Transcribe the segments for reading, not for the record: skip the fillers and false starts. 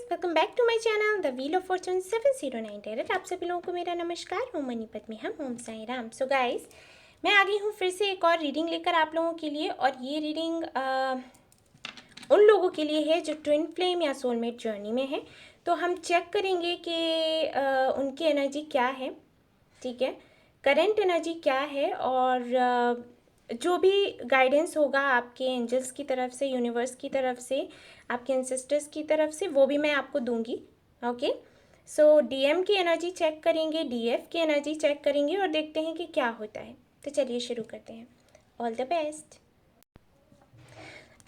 Welcome back to my channel the wheel of fortune 709 terror. आप सभी लोगों को मेरा नमस्कार। ओम मनीपत में हम ओम साई राम। सो गाइस, मैं आ गई हूँ फिर से एक और रीडिंग लेकर आप लोगों के लिए। और ये रीडिंग उन लोगों के लिए है जो ट्विन फ्लेम या सोलमेट जर्नी में है। तो हम चेक करेंगे कि उनकी एनर्जी क्या है, ठीक है, करेंट एनर्जी क्या है, और जो भी गाइडेंस होगा आपके एंजल्स की तरफ से, यूनिवर्स की तरफ से, आपके एंसेस्टर्स की तरफ से, वो भी मैं आपको दूंगी। ओके, सो डीएम की एनर्जी चेक करेंगे, डीएफ की एनर्जी चेक करेंगे और देखते हैं कि क्या होता है। तो चलिए शुरू करते हैं। All the best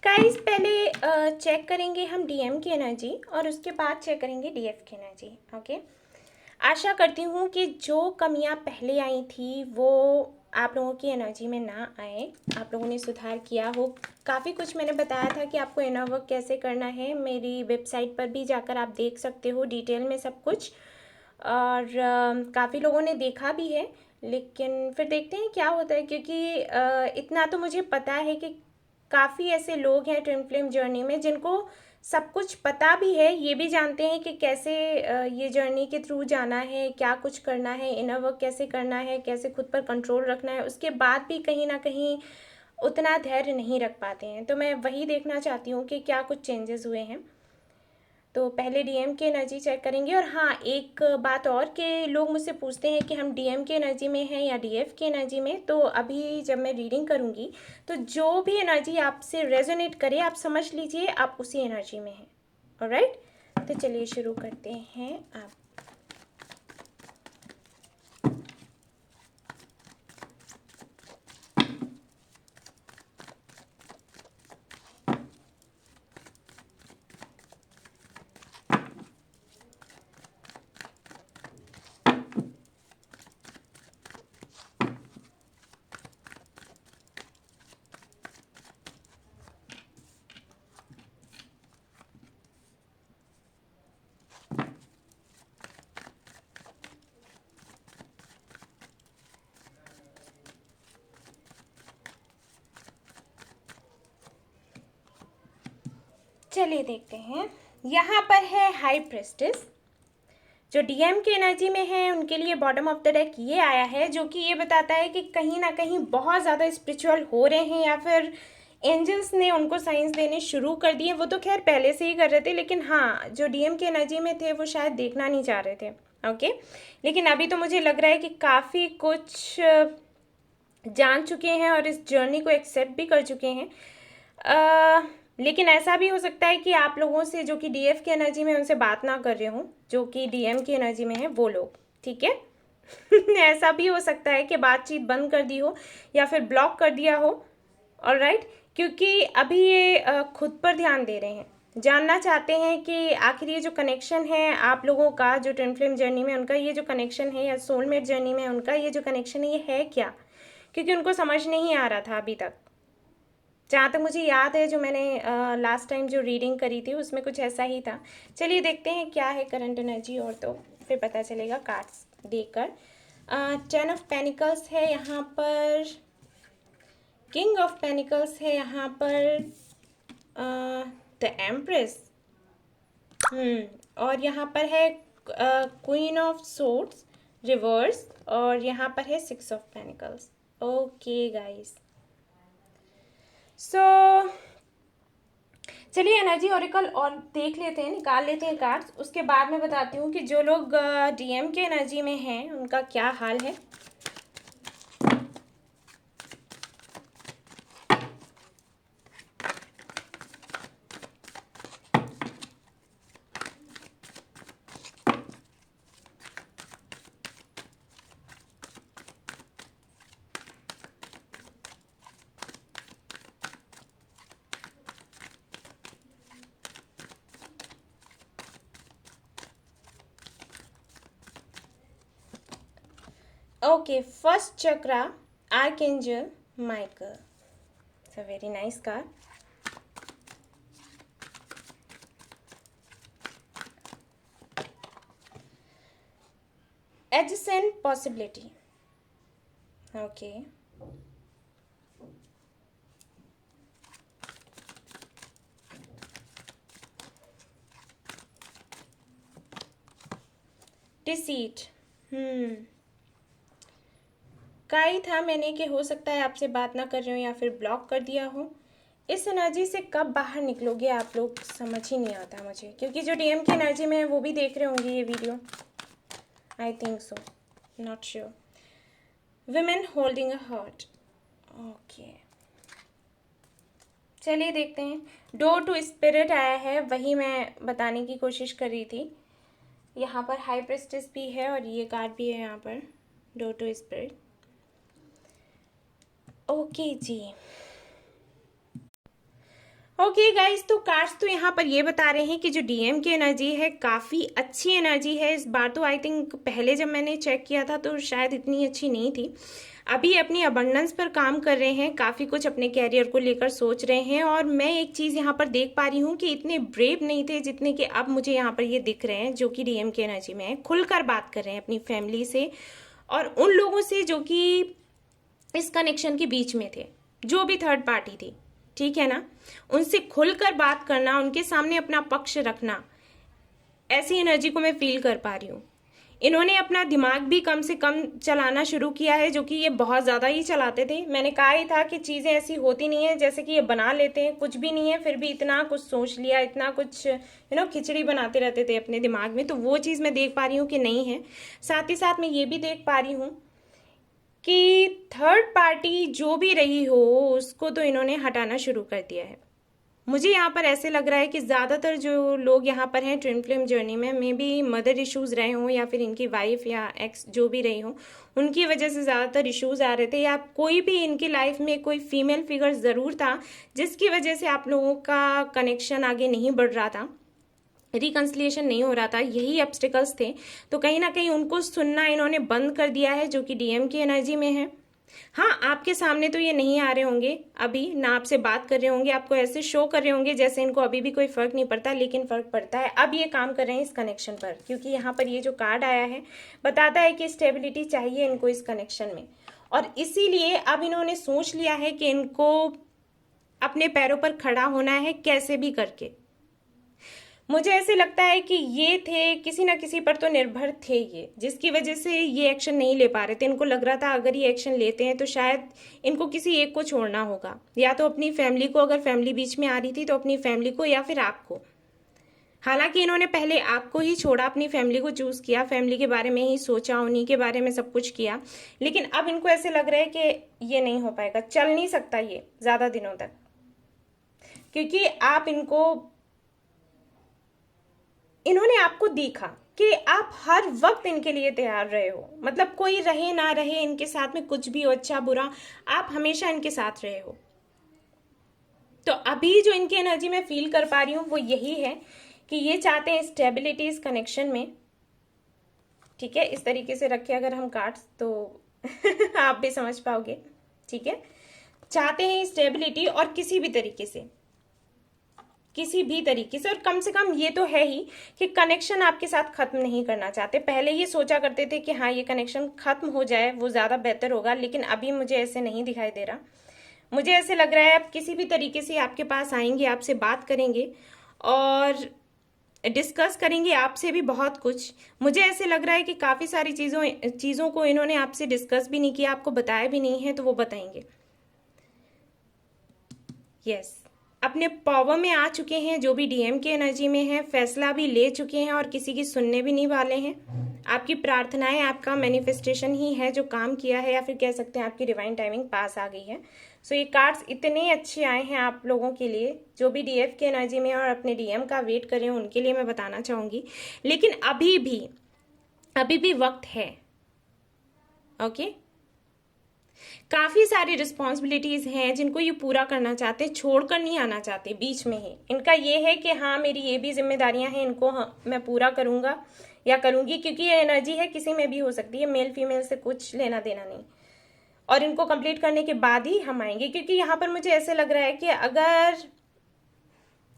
guys. पहले चेक करेंगे हम डीएम की एनर्जी और उसके बाद चेक करेंगे डीएफ की एनर्जी। ओके, आशा करती हूँ कि जो कमियाँ पहले आई थी वो आप लोगों की एनर्जी में ना आए, आप लोगों ने सुधार किया हो। काफ़ी कुछ मैंने बताया था कि आपको इनर वर्क कैसे करना है, मेरी वेबसाइट पर भी जाकर आप देख सकते हो डिटेल में सब कुछ। और काफ़ी लोगों ने देखा भी है, लेकिन फिर देखते हैं क्या होता है, क्योंकि इतना तो मुझे पता है कि काफ़ी ऐसे लोग हैं ट्विन फ्लेम जर्नी में जिनको सब कुछ पता भी है, ये भी जानते हैं कि कैसे ये जर्नी के थ्रू जाना है, क्या कुछ करना है, इनर वर्क कैसे करना है, कैसे खुद पर कंट्रोल रखना है। उसके बाद भी कहीं ना कहीं उतना धैर्य नहीं रख पाते हैं। तो मैं वही देखना चाहती हूँ कि क्या कुछ चेंजेस हुए हैं। तो पहले डीएम की एनर्जी चेक करेंगे। और हाँ, एक बात और कि लोग मुझसे पूछते हैं कि हम डीएम की एनर्जी में हैं या डीएफ की एनर्जी में। तो अभी जब मैं रीडिंग करूँगी तो जो भी एनर्जी आपसे रेजोनेट करे आप समझ लीजिए आप उसी एनर्जी में हैं। ऑलराइट, तो चलिए शुरू करते हैं। आप चलिए देखते हैं। यहाँ पर है हाई प्रेस्टिस। जो डीएम की एनर्जी में है उनके लिए बॉटम ऑफ द डेक ये आया है, जो कि ये बताता है कि कहीं ना कहीं बहुत ज़्यादा स्पिरिचुअल हो रहे हैं, या फिर एंजल्स ने उनको साइंस देने शुरू कर दिए। वो तो खैर पहले से ही कर रहे थे, लेकिन हाँ, जो डीएम की एनर्जी में थे वो शायद देखना नहीं चाह रहे थे। ओके, लेकिन अभी तो मुझे लग रहा है कि काफ़ी कुछ जान चुके हैं और इस जर्नी को एक्सेप्ट भी कर चुके हैं। लेकिन ऐसा भी हो सकता है कि आप लोगों से जो कि डीएफ की एनर्जी में उनसे बात ना कर रहे हूँ, जो कि डीएम की एनर्जी में है वो लोग, ठीक है। ऐसा भी हो सकता है कि बातचीत बंद कर दी हो या फिर ब्लॉक कर दिया हो। ऑलराइट, क्योंकि अभी ये खुद पर ध्यान दे रहे हैं, जानना चाहते हैं कि आखिर ये जो कनेक्शन है आप लोगों का, जो ट्विन फ्लेम जर्नी में उनका ये जो कनेक्शन है, या सोलमेट जर्नी में उनका ये जो कनेक्शन है, ये है क्या। क्योंकि उनको समझ नहीं आ रहा था अभी तक। जहाँ तक मुझे याद है, जो मैंने लास्ट टाइम जो रीडिंग करी थी उसमें कुछ ऐसा ही था। चलिए देखते हैं क्या है करंट एनर्जी, और तो फिर पता चलेगा कार्ड्स देखकर। 10 ऑफ पेनिकल्स है यहाँ पर, किंग ऑफ पेनिकल्स है यहाँ पर, द एम्प्रेस, और यहाँ पर है क्वीन ऑफ सोर्ड्स रिवर्स, और यहाँ पर है 6 ऑफ पेनिकल्स। ओके गाइस, सो चलिए एनर्जी ओरेकल और देख लेते हैं, निकाल लेते हैं कार्ड्स। उसके बाद मैं बताती हूँ कि जो लोग डीएम के एनर्जी में हैं उनका क्या हाल है। Okay, first chakra, Archangel Michael. It's a very nice card. Adjacent possibility. Okay. Deceit. कहा ही था मैंने कि हो सकता है आपसे बात ना कर रहे हो या फिर ब्लॉक कर दिया हो। इस एनर्जी से कब बाहर निकलोगे आप लोग, समझ ही नहीं आता मुझे, क्योंकि जो डीएम की एनर्जी में है वो भी देख रहे होंगे ये video, I think so, not sure. Women holding a heart, okay, चलिए देखते हैं। डोर टू स्पिरिट आया है, वही मैं बताने की कोशिश कर रही थी। यहाँ पर हाई प्रेस्टिस भी है और ये कार्ड भी है यहाँ पर, डोर टू स्पिरिट। ओके जी, ओके गाइस, तो कार्ड्स तो यहाँ पर ये बता रहे हैं कि जो डीएम की एनर्जी है काफ़ी अच्छी एनर्जी है इस बार। तो आई थिंक पहले जब मैंने चेक किया था तो शायद इतनी अच्छी नहीं थी। अभी अपनी अबंडेंस पर काम कर रहे हैं, काफ़ी कुछ अपने कैरियर को लेकर सोच रहे हैं। और मैं एक चीज़ यहाँ पर देख पा रही हूँ कि इतने ब्रेव नहीं थे जितने कि अब मुझे यहाँ पर ये दिख रहे हैं, जो कि डीएम की एनर्जी में है। खुलकर बात कर रहे हैं अपनी फैमिली से और उन लोगों से जो कि इस कनेक्शन के बीच में थे, जो भी थर्ड पार्टी थी, ठीक है ना, उनसे खुलकर बात करना, उनके सामने अपना पक्ष रखना, ऐसी एनर्जी को मैं फील कर पा रही हूँ। इन्होंने अपना दिमाग भी कम से कम चलाना शुरू किया है, जो कि ये बहुत ज़्यादा ही चलाते थे। मैंने कहा ही था कि चीज़ें ऐसी होती नहीं है जैसे कि ये बना लेते हैं, कुछ भी नहीं है फिर भी इतना कुछ सोच लिया, इतना कुछ खिचड़ी बनाते रहते थे अपने दिमाग में। तो वो चीज़ मैं देख पा रही हूँ कि नहीं है। साथ ही साथ मैं ये भी देख पा रही हूँ कि थर्ड पार्टी जो भी रही हो उसको तो इन्होंने हटाना शुरू कर दिया है। मुझे यहाँ पर ऐसे लग रहा है कि ज़्यादातर जो लोग यहाँ पर हैं ट्विन फ्लेम जर्नी में, मे बी मदर इश्यूज़ रहे हों या फिर इनकी वाइफ या एक्स जो भी रही हो, उनकी वजह से ज़्यादातर इश्यूज़ आ रहे थे, या कोई भी इनकी लाइफ में कोई फीमेल फिगर ज़रूर था जिसकी वजह से आप लोगों का कनेक्शन आगे नहीं बढ़ रहा था, रिकंसिलिएशन नहीं हो रहा था, यही ऑब्स्टिकल्स थे। तो कहीं ना कहीं उनको सुनना इन्होंने बंद कर दिया है, जो कि डीएम की एनर्जी में है। हाँ, आपके सामने तो ये नहीं आ रहे होंगे अभी, ना आपसे बात कर रहे होंगे, आपको ऐसे शो कर रहे होंगे जैसे इनको अभी भी कोई फर्क नहीं पड़ता, लेकिन फर्क पड़ता है। अब ये काम कर रहे हैं इस कनेक्शन पर, क्योंकि यहाँ पर ये जो कार्ड आया है बताता है कि स्टेबिलिटी चाहिए इनको इस कनेक्शन में, और इसीलिए अब इन्होंने सोच लिया है कि इनको अपने पैरों पर खड़ा होना है कैसे भी करके। मुझे ऐसे लगता है कि ये थे किसी ना किसी पर तो निर्भर थे ये, जिसकी वजह से ये एक्शन नहीं ले पा रहे थे। इनको लग रहा था अगर ये एक्शन लेते हैं तो शायद इनको किसी एक को छोड़ना होगा, या तो अपनी फैमिली को, अगर फैमिली बीच में आ रही थी तो अपनी फैमिली को, या फिर आपको। हालांकि इन्होंने पहले आपको ही छोड़ा, अपनी फैमिली को चूज किया, फैमिली के बारे में ही सोचा, उन्हीं के बारे में सब कुछ किया। लेकिन अब इनको ऐसे लग रहा है कि ये नहीं हो पाएगा, चल नहीं सकता ये ज्यादा दिनों तक, क्योंकि इन्होंने आपको देखा कि आप हर वक्त इनके लिए तैयार रहे हो, मतलब कोई रहे ना रहे इनके साथ में, कुछ भी हो, अच्छा बुरा, आप हमेशा इनके साथ रहे हो। तो अभी जो इनकी एनर्जी में फील कर पा रही हूं वो यही है कि ये चाहते हैं स्टेबिलिटी इस कनेक्शन में, ठीक है। इस तरीके से रखे अगर हम कार्ड्स तो आप भी समझ पाओगे, ठीक है। चाहते हैं स्टेबिलिटी, और किसी भी तरीके से, और कम से कम ये तो है ही कि कनेक्शन आपके साथ खत्म नहीं करना चाहते। पहले ये सोचा करते थे कि हाँ ये कनेक्शन खत्म हो जाए वो ज्यादा बेहतर होगा, लेकिन अभी मुझे ऐसे नहीं दिखाई दे रहा। मुझे ऐसे लग रहा है आप किसी भी तरीके से आपके पास आएंगे, आपसे बात करेंगे और डिस्कस करेंगे आपसे भी बहुत कुछ। मुझे ऐसे लग रहा है कि काफी सारी चीजों को इन्होंने आपसे डिस्कस भी नहीं किया, आपको बताया भी नहीं है, तो वो बताएंगे। यस, अपने पावर में आ चुके हैं, जो भी डीएम की एनर्जी में है, फैसला भी ले चुके हैं और किसी की सुनने भी नहीं वाले हैं। आपकी प्रार्थनाएं, आपका मैनिफेस्टेशन ही है जो काम किया है, या फिर कह सकते हैं आपकी डिवाइन टाइमिंग पास आ गई है। सो ये कार्ड्स इतने अच्छे आए हैं आप लोगों के लिए, जो भी डीएफ की एनर्जी में और अपने डीएम का वेट कर रहे हैं उनके लिए मैं बताना चाहूंगी। लेकिन अभी भी वक्त है, ओके। काफी सारी रिस्पॉन्सिबिलिटीज हैं जिनको ये पूरा करना चाहते हैं, छोड़कर नहीं आना चाहते बीच में ही। इनका ये है कि हाँ मेरी ये भी जिम्मेदारियां हैं, इनको मैं पूरा करूंगा या करूंगी, क्योंकि ये एनर्जी है किसी में भी हो सकती है, मेल फीमेल से कुछ लेना देना नहीं। और इनको कंप्लीट करने के बाद ही हम आएंगे, क्योंकि यहाँ पर मुझे ऐसे लग रहा है कि अगर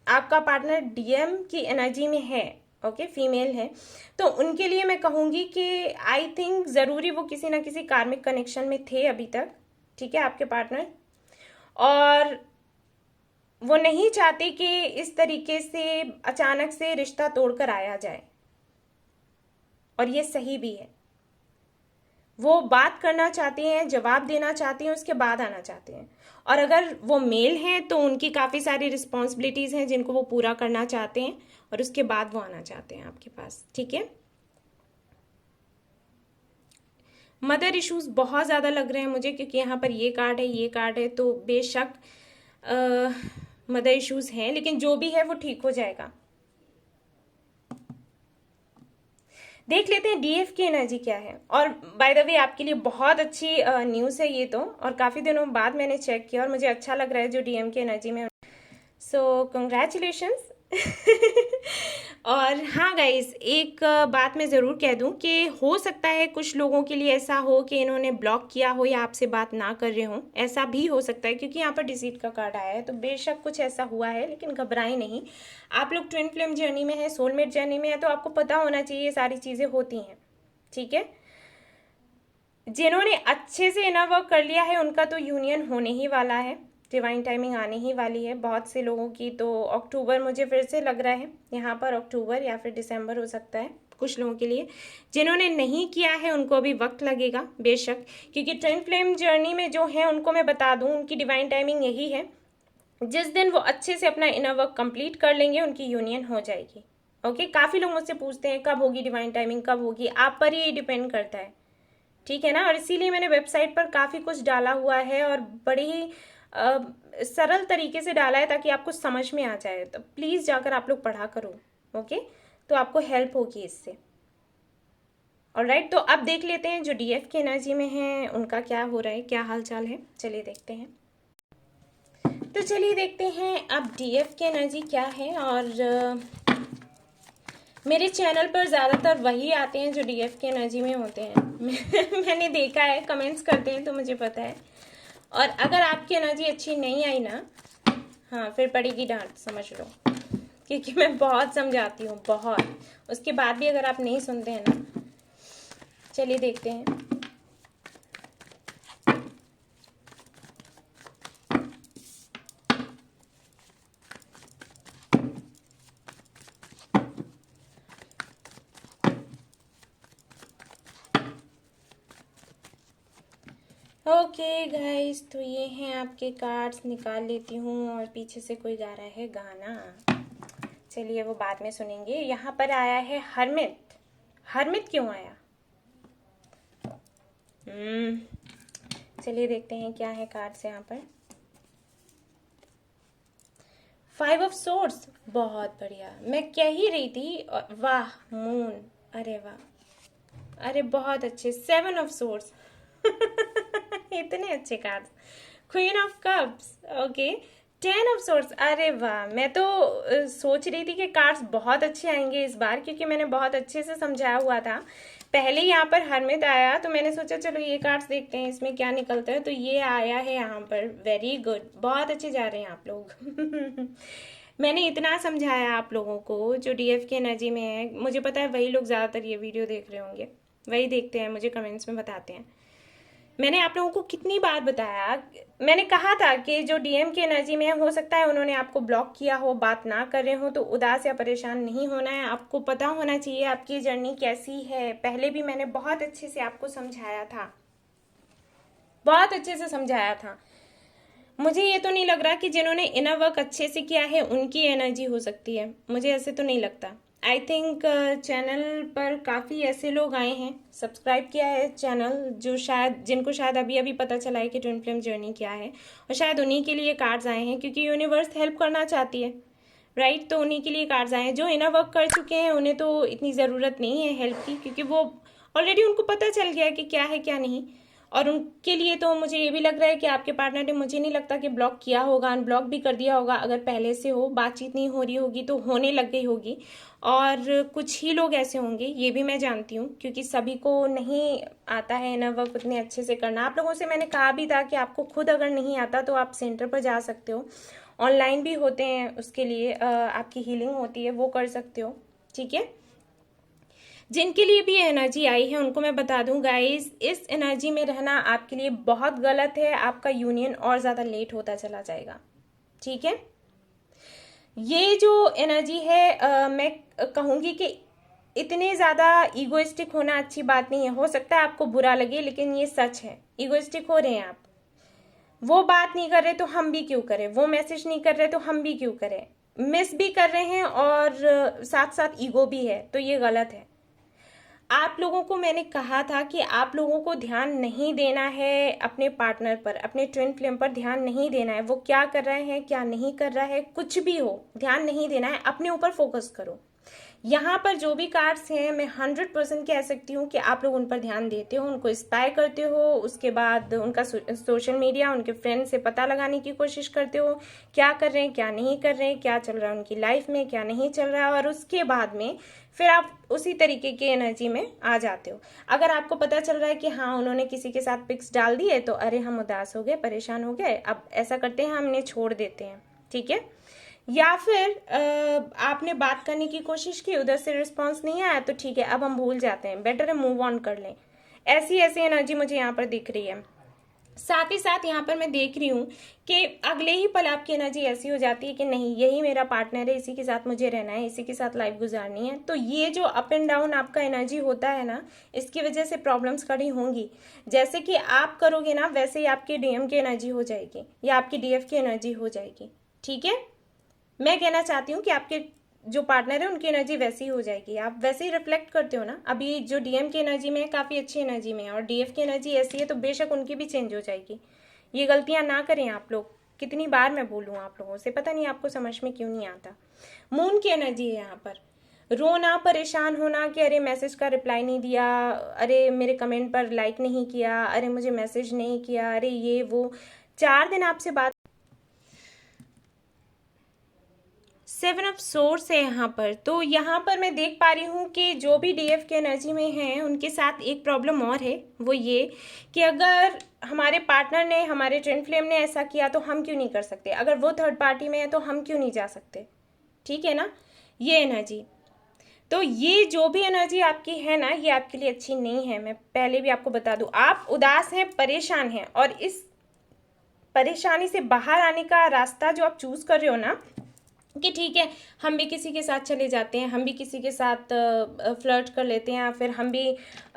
आपका पार्टनर डीएम की एनर्जी में है, ओके, फीमेल है, तो उनके लिए मैं कहूंगी कि आई थिंक जरूरी वो किसी ना किसी कार्मिक कनेक्शन में थे अभी तक, ठीक है, आपके पार्टनर, और वो नहीं चाहते कि इस तरीके से अचानक से रिश्ता तोड़कर आया जाए। और ये सही भी है। वो बात करना चाहते हैं, जवाब देना चाहते हैं, उसके बाद आना चाहते हैं। और अगर वो मेल हैं तो उनकी काफ़ी सारी रिस्पॉन्सिबिलिटीज़ हैं जिनको वो पूरा करना चाहते हैं और उसके बाद वो आना चाहते हैं आपके पास। ठीक है, मदर इश्यूज बहुत ज़्यादा लग रहे हैं मुझे, क्योंकि यहाँ पर ये कार्ड है, ये कार्ड है, तो बेशक मदर इश्यूज हैं, लेकिन जो भी है वो ठीक हो जाएगा। देख लेते हैं डीएफ की एनर्जी क्या है। और बाय द वे आपके लिए बहुत अच्छी न्यूज़ है ये तो, और काफ़ी दिनों बाद मैंने चेक किया और मुझे अच्छा लग रहा है जो डीएम की एनर्जी में। सो कंग्रेचुलेशंस। और हाँ गाइस, एक बात मैं ज़रूर कह दूं कि हो सकता है कुछ लोगों के लिए ऐसा हो कि इन्होंने ब्लॉक किया हो या आपसे बात ना कर रहे हो, ऐसा भी हो सकता है, क्योंकि यहाँ पर डिसीट का कार्ड आया है। तो बेशक कुछ ऐसा हुआ है, लेकिन घबराएं नहीं। आप लोग ट्विन फ्लेम जर्नी में है, सोलमेट जर्नी में है, तो आपको पता होना चाहिए ये सारी चीज़ें होती हैं। ठीक है, जिन्होंने अच्छे से इनर वर्क कर लिया है उनका तो यूनियन होने ही वाला है, डिवाइन टाइमिंग आने ही वाली है। बहुत से लोगों की तो अक्टूबर मुझे फिर से लग रहा है, यहाँ पर अक्टूबर या फिर दिसंबर हो सकता है कुछ लोगों के लिए। जिन्होंने नहीं किया है उनको अभी वक्त लगेगा बेशक, क्योंकि ट्विन फ्लेम जर्नी में जो है उनको मैं बता दूँ, उनकी डिवाइन टाइमिंग यही है, जिस दिन वो अच्छे से अपना इनर वर्क कंप्लीट कर लेंगे उनकी यूनियन हो जाएगी। ओके, काफ़ी लोग मुझसे पूछते हैं कब होगी डिवाइन टाइमिंग, कब होगी, आप पर ही डिपेंड करता है। ठीक है ना, और इसीलिए मैंने वेबसाइट पर काफ़ी कुछ डाला हुआ है और बड़ी ही सरल तरीके से डाला है ताकि आपको समझ में आ जाए। तो प्लीज़ जाकर आप लोग पढ़ा करो। ओके, तो आपको हेल्प होगी इससे। ऑलराइट, तो अब देख लेते हैं जो डीएफ की एनर्जी में है उनका क्या हो रहा है, क्या हाल चाल है। चलिए देखते हैं। तो चलिए देखते हैं अब डीएफ की एनर्जी क्या है। और मेरे चैनल पर ज़्यादातर वही आते हैं जो डीएफ की एनर्जी में होते हैं। मैंने देखा है, कमेंट्स करते हैं तो मुझे पता है। और अगर आपकी एनर्जी अच्छी नहीं आई ना, हाँ फिर पड़ेगी डांट, समझ लो, क्योंकि मैं बहुत समझाती हूँ बहुत, उसके बाद भी अगर आप नहीं सुनते हैं ना। चलिए देखते हैं। ओके गाइस, तो ये हैं आपके कार्ड्स, निकाल लेती हूँ। और पीछे से कोई गा रहा है गाना, चलिए वो बाद में सुनेंगे। यहाँ पर आया है हरमित। हरमित क्यों आया? चलिए देखते हैं क्या है कार्ड्स यहाँ पर। 5 ऑफ सोर्ड्स, बहुत बढ़िया, मैं कह ही रही थी। वाह मून, अरे वाह, अरे बहुत अच्छे। 7 ऑफ सोर्ड्स, इतने अच्छे cards. Queen of cups, okay. 10 of swords, अरे वाह, मैं तो सोच रही थी कि कार्ड्स बहुत अच्छे आएंगे इस बार, क्योंकि मैंने बहुत अच्छे से समझाया हुआ था। पहले यहाँ पर हरमित आया तो मैंने सोचा चलो ये कार्ड्स देखते हैं इसमें क्या निकलता है, तो ये आया है यहाँ पर। वेरी गुड, बहुत अच्छे जा रहे हैं आप लोग। मैंने इतना समझाया आप लोगों को जो डीएफ की एनर्जी में है। मुझे पता है वही लोग ज़्यादातर ये वीडियो देख रहे होंगे, वही देखते हैं, मुझे कमेंट्स में बताते हैं। मैंने आप लोगों को कितनी बार बताया, मैंने कहा था कि जो डीएम की एनर्जी में है, हो सकता है उन्होंने आपको ब्लॉक किया हो, बात ना कर रहे हो, तो उदास या परेशान नहीं होना है। आपको पता होना चाहिए आपकी जर्नी कैसी है। पहले भी मैंने बहुत अच्छे से आपको समझाया था, बहुत अच्छे से समझाया था। मुझे ये तो नहीं लग रहा कि जिन्होंने इनर वर्क अच्छे से किया है उनकी एनर्जी हो सकती है, मुझे ऐसे तो नहीं लगता। आई थिंक चैनल पर काफ़ी ऐसे लोग आए हैं, सब्सक्राइब किया है चैनल, जो शायद जिनको शायद अभी अभी पता चला है कि ट्विन फ्लेम जर्नी क्या है, और शायद उन्हीं के लिए कार्ड्स आए हैं, क्योंकि यूनिवर्स हेल्प करना चाहती है, राइट। तो उन्हीं के लिए कार्ड्स आए हैं। जो इनर वर्क कर चुके हैं उन्हें तो इतनी ज़रूरत नहीं है हेल्प की, क्योंकि वो ऑलरेडी उनको पता चल गया कि क्या है क्या नहीं। और उनके लिए तो मुझे ये भी लग रहा है कि आपके पार्टनर ने, मुझे नहीं लगता कि ब्लॉक किया होगा, अनब्लॉक भी कर दिया होगा। अगर पहले से हो, बातचीत नहीं हो रही होगी तो होने लग गई होगी। और कुछ ही लोग ऐसे होंगे, ये भी मैं जानती हूँ, क्योंकि सभी को नहीं आता है इनर वर्क उतने अच्छे से करना। आप लोगों से मैंने कहा भी था कि आपको खुद अगर नहीं आता तो आप सेंटर पर जा सकते हो, ऑनलाइन भी होते हैं उसके लिए, आपकी हीलिंग होती है, वो कर सकते हो। ठीक है, जिनके लिए भी एनर्जी आई है उनको मैं बता दूं गाइस, इस एनर्जी में रहना आपके लिए बहुत गलत है। आपका यूनियन और ज़्यादा लेट होता चला जाएगा। ठीक है, ये जो एनर्जी है मैं कहूँगी कि इतने ज़्यादा ईगोइस्टिक होना अच्छी बात नहीं है। हो सकता है आपको बुरा लगे, लेकिन ये सच है। ईगोइस्टिक हो रहे हैं आप। वो बात नहीं कर रहे तो हम भी क्यों करें, वो मैसेज नहीं कर रहे तो हम भी क्यों करें। मिस भी कर रहे हैं और साथ साथ ईगो भी है, तो ये गलत है। आप लोगों को मैंने कहा था कि आप लोगों को ध्यान नहीं देना है अपने पार्टनर पर, अपने ट्विन फ्लेम पर ध्यान नहीं देना है। वो क्या कर रहे हैं, क्या नहीं कर रहा है, कुछ भी हो, ध्यान नहीं देना है। अपने ऊपर फोकस करो। यहाँ पर जो भी कार्ड्स हैं, मैं 100% कह सकती हूँ कि आप लोग उन पर ध्यान देते हो, उनको स्पाई करते हो, उसके बाद उनका सोशल मीडिया, उनके फ्रेंड से पता लगाने की कोशिश करते हो, क्या कर रहे हैं, क्या नहीं कर रहे हैं, क्या चल रहा है उनकी लाइफ में, क्या नहीं चल रहा है, और उसके बाद में फिर आप उसी तरीके की एनर्जी में आ जाते हो। अगर आपको पता चल रहा है कि हाँ उन्होंने किसी के साथ पिक्स डाल दिए, तो अरे हम उदास हो गए, परेशान हो गए, अब ऐसा करते हैं, हमने छोड़ देते हैं, ठीक है। या फिर आपने बात करने की कोशिश की, उधर से रिस्पांस नहीं आया, तो ठीक है, अब हम भूल जाते हैं, बेटर है मूव ऑन कर लें। ऐसी ऐसी एनर्जी मुझे यहाँ पर दिख रही है। साथ ही साथ यहाँ पर मैं देख रही हूँ कि अगले ही पल आपकी एनर्जी ऐसी हो जाती है कि नहीं, यही मेरा पार्टनर है, इसी के साथ मुझे रहना है, इसी के साथ लाइफ गुजारनी है। तो ये जो अप एंड डाउन आपका एनर्जी होता है ना, इसकी वजह से प्रॉब्लम्स खड़ी होंगी। जैसे कि आप करोगे ना, वैसे ही आपकी डीएम की एनर्जी हो जाएगी या आपकी डीएफ की एनर्जी हो जाएगी, ठीक है। मैं कहना चाहती हूँ कि आपके जो पार्टनर है उनकी एनर्जी वैसी हो जाएगी, आप वैसे ही रिफ्लेक्ट करते हो ना। अभी जो डीएम की एनर्जी में है, काफ़ी अच्छी एनर्जी में है, और डीएफ की एनर्जी ऐसी है, तो बेशक उनकी भी चेंज हो जाएगी। ये गलतियां ना करें आप लोग। कितनी बार मैं बोलूँ आप लोगों से, पता नहीं आपको समझ में क्यों नहीं आता। मून की एनर्जी है यहाँ पर, रोना, परेशान होना कि अरे मैसेज का रिप्लाई नहीं दिया, अरे मेरे कमेंट पर लाइक नहीं किया, अरे मुझे मैसेज नहीं किया, अरे ये वो। 4 दिन आपसे बात, 7 ऑफ सोर्स है यहाँ पर। तो यहाँ पर मैं देख पा रही हूँ कि जो भी डीएफ के एनर्जी में हैं, उनके साथ एक प्रॉब्लम और है, वो ये कि अगर हमारे पार्टनर ने, हमारे ट्विन फ्लेम ने ऐसा किया तो हम क्यों नहीं कर सकते। अगर वो थर्ड पार्टी में है तो हम क्यों नहीं जा सकते, ठीक है ना, ये एनर्जी। तो ये जो भी एनर्जी आपकी है ना, ये आपके लिए अच्छी नहीं है। मैं पहले भी आपको बता दूं, आप उदास हैं, परेशान हैं, और इस परेशानी से बाहर आने का रास्ता जो आप चूज कर रहे हो ना, कि ठीक है हम भी किसी के साथ चले जाते हैं, हम भी किसी के साथ फ्लर्ट कर लेते हैं, या फिर हम भी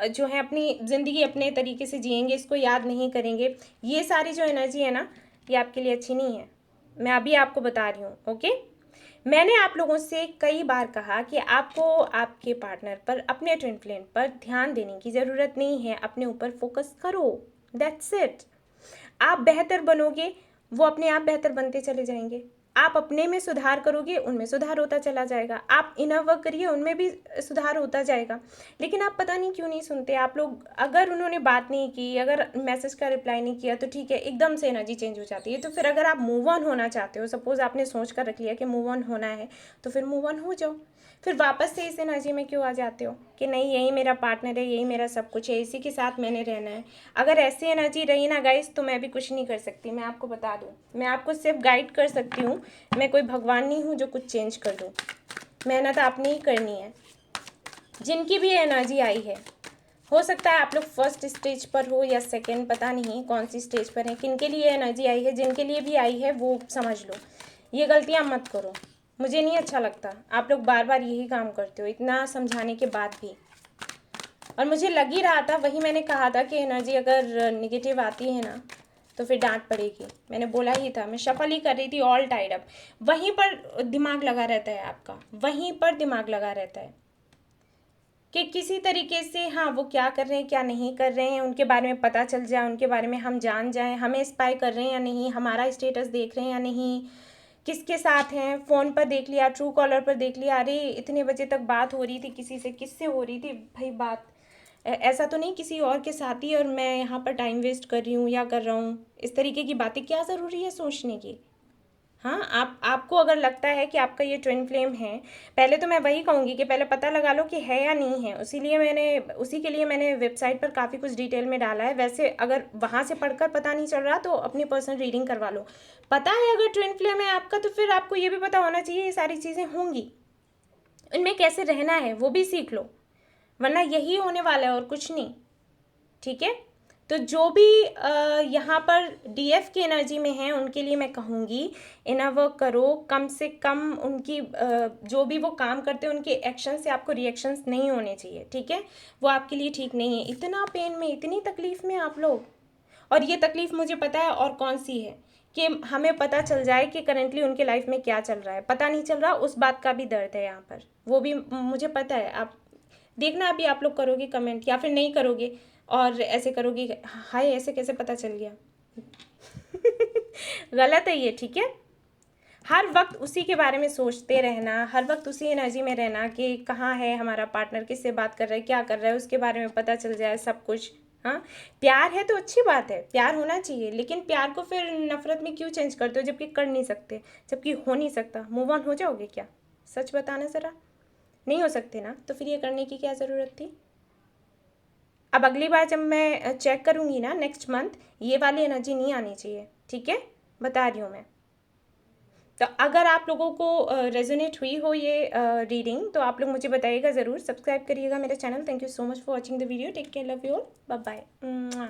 जो है अपनी ज़िंदगी अपने तरीके से जिएंगे, इसको याद नहीं करेंगे। ये सारी जो एनर्जी है ना, ये आपके लिए अच्छी नहीं है। मैं अभी आपको बता रही हूँ, ओके। मैंने आप लोगों से कई बार कहा कि आपको आपके पार्टनर पर, अपने ट्विन फ्लेम पर ध्यान देने की ज़रूरत नहीं है। अपने ऊपर फोकस करो, दैट्स इट। आप बेहतर बनोगे, वो अपने आप बेहतर बनते चले जाएंगे। आप अपने में सुधार करोगे, उनमें सुधार होता चला जाएगा। आप इनर वर्क करिए, उनमें भी सुधार होता जाएगा। लेकिन आप पता नहीं क्यों नहीं सुनते आप लोग। अगर उन्होंने बात नहीं की, अगर मैसेज का रिप्लाई नहीं किया, तो ठीक है, एकदम से एनर्जी चेंज हो जाती है। तो फिर अगर आप मूव ऑन होना चाहते हो, सपोज आपने सोच कर रख लिया कि मूव ऑन होना है, तो फिर मूव ऑन हो जाओ। फिर वापस से इस एनर्जी में क्यों आ जाते हो कि नहीं यही मेरा पार्टनर है, यही मेरा सब कुछ है, इसी के साथ मैंने रहना है। अगर ऐसी एनर्जी रही ना गाइस, तो मैं भी कुछ नहीं कर सकती। मैं आपको बता दूं, मैं आपको सिर्फ गाइड कर सकती हूँ। मैं कोई भगवान नहीं हूँ जो कुछ चेंज कर दूँ। मेहनत आपने ही करनी है। जिनकी भी एनर्जी आई है, हो सकता है आप लोग फर्स्ट स्टेज पर हो या सेकेंड, पता नहीं कौन सी स्टेज पर है, किनके लिए एनर्जी आई है, जिनके लिए भी आई है वो समझ लो। ये गलतियाँ मत करो, मुझे नहीं अच्छा लगता। आप लोग बार बार यही काम करते हो, इतना समझाने के बाद भी। और मुझे लग ही रहा था, वही मैंने कहा था कि एनर्जी अगर निगेटिव आती है ना, तो फिर डांट पड़ेगी। मैंने बोला ही था, मैं शफल ही कर रही थी, ऑल टाइड अप। वहीं पर दिमाग लगा रहता है आपका, वहीं पर दिमाग लगा रहता है कि किसी तरीके से हाँ वो क्या कर रहे हैं, क्या नहीं कर रहे हैं, उनके बारे में पता चल जाए, उनके बारे में हम जान जाएं, हमें स्पाई कर रहे हैं या नहीं, हमारा स्टेटस देख रहे हैं या नहीं, किसके साथ हैं, फ़ोन पर देख लिया, ट्रू कॉलर पर देख लिया, अरे इतने बजे तक बात हो रही थी किसी से, किससे हो रही थी भाई बात, ऐसा तो नहीं किसी और के साथ ही, और मैं यहाँ पर टाइम वेस्ट कर रही हूँ या कर रहा हूँ। इस तरीके की बातें क्या ज़रूरी है सोचने की। हाँ, आपको अगर लगता है कि आपका ये ट्विन फ्लेम है, पहले तो मैं वही कहूँगी कि पहले पता लगा लो कि है या नहीं है। उसी के लिए मैंने वेबसाइट पर काफ़ी कुछ डिटेल में डाला है। वैसे अगर वहाँ से पढ़कर पता नहीं चल रहा तो अपनी पर्सनल रीडिंग करवा लो। पता है अगर ट्विन फ्लेम है आपका, तो फिर आपको ये भी पता होना चाहिए ये सारी चीज़ें होंगी, इनमें कैसे रहना है वो भी सीख लो, वरना यही होने वाला है और कुछ नहीं, ठीक है। तो जो भी यहाँ पर डीएफ की एनर्जी में है उनके लिए मैं कहूँगी इनर वर्क करो, कम से कम उनकी जो भी वो काम करते हैं उनके एक्शन से आपको रिएक्शंस नहीं होने चाहिए, ठीक है। वो आपके लिए ठीक नहीं है। इतना पेन में, इतनी तकलीफ़ में आप लोग, और ये तकलीफ़ मुझे पता है और कौन सी है कि हमें पता चल जाए कि करेंटली उनके लाइफ में क्या चल रहा है। पता नहीं चल रहा, उस बात का भी दर्द है यहाँ पर, वो भी मुझे पता है। आप देखना अभी आप लोग करोगे कमेंट या फिर नहीं करोगे और ऐसे करोगे, हाय ऐसे कैसे पता चल गया। गलत है ये, ठीक है। हर वक्त उसी के बारे में सोचते रहना, हर वक्त उसी एनर्जी में रहना कि कहाँ है हमारा पार्टनर, किससे बात कर रहा है, क्या कर रहा है, उसके बारे में पता चल जाए सब कुछ। हाँ, प्यार है तो अच्छी बात है, प्यार होना चाहिए, लेकिन प्यार को फिर नफरत में क्यों चेंज करते हो जबकि कर नहीं सकते, जबकि हो नहीं सकता। मूव ऑन हो जाओगे क्या? सच बताना ज़रा, नहीं हो सकते ना, तो फिर ये करने की क्या ज़रूरत थी। अब अगली बार जब मैं चेक करूँगी ना नेक्स्ट मंथ, ये वाली एनर्जी नहीं आनी चाहिए, ठीक है, बता रही हूँ मैं। तो अगर आप लोगों को रेजोनेट हुई हो ये रीडिंग तो आप लोग मुझे बताइएगा ज़रूर, सब्सक्राइब करिएगा मेरे चैनल। Thank you so much for watching the video, take care, love you all, bye bye.